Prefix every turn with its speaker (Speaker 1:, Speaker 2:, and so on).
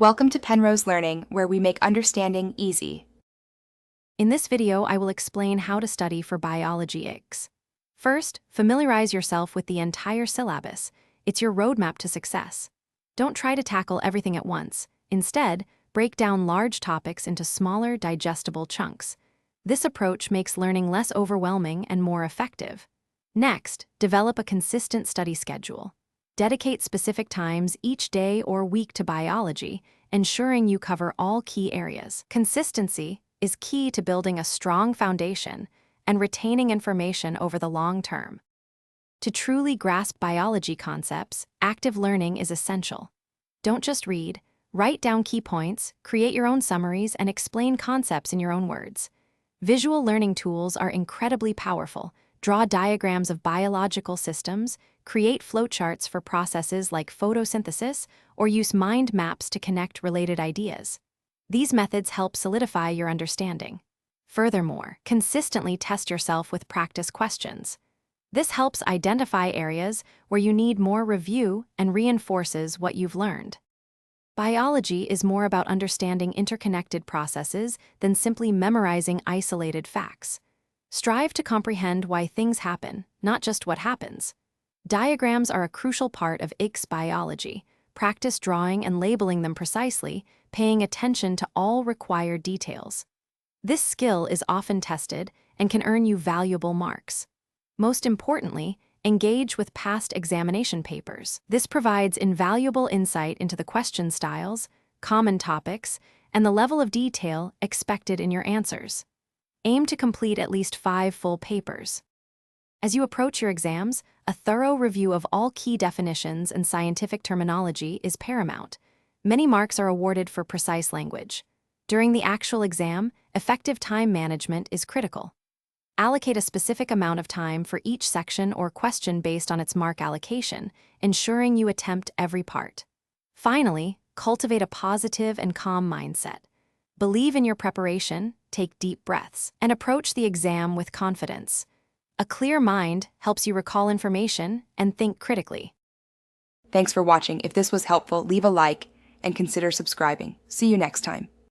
Speaker 1: Welcome to Penrose Learning, where we make understanding easy.
Speaker 2: In this video, I will explain how to study for Biology IGCSE. First, familiarize yourself with the entire syllabus. It's your roadmap to success. Don't try to tackle everything at once. Instead, break down large topics into smaller, digestible chunks. This approach makes learning less overwhelming and more effective. Next, develop a consistent study schedule. Dedicate specific times each day or week to biology, ensuring you cover all key areas. Consistency is key to building a strong foundation and retaining information over the long term. To truly grasp biology concepts, active learning is essential. Don't just read, write down key points, create your own summaries, and explain concepts in your own words. Visual learning tools are incredibly powerful. Draw diagrams of biological systems, create flowcharts for processes like photosynthesis, or use mind maps to connect related ideas. These methods help solidify your understanding. Furthermore, consistently test yourself with practice questions. This helps identify areas where you need more review and reinforces what you've learned. Biology is more about understanding interconnected processes than simply memorizing isolated facts. Strive to comprehend why things happen, not just what happens. Diagrams are a crucial part of IGCSE biology. Practice drawing and labeling them precisely, paying attention to all required details. This skill is often tested and can earn you valuable marks. Most importantly, engage with past examination papers. This provides invaluable insight into the question styles, common topics, and the level of detail expected in your answers. Aim to complete at least 5 full papers. As you approach your exams, a thorough review of all key definitions and scientific terminology is paramount. Many marks are awarded for precise language. During the actual exam, effective time management is critical. Allocate a specific amount of time for each section or question based on its mark allocation, ensuring you attempt every part. Finally, cultivate a positive and calm mindset. Believe in your preparation, take deep breaths, and approach the exam with confidence. A clear mind helps you recall information and think critically.
Speaker 1: Thanks for watching. If this was helpful, leave a like and consider subscribing. See you next time.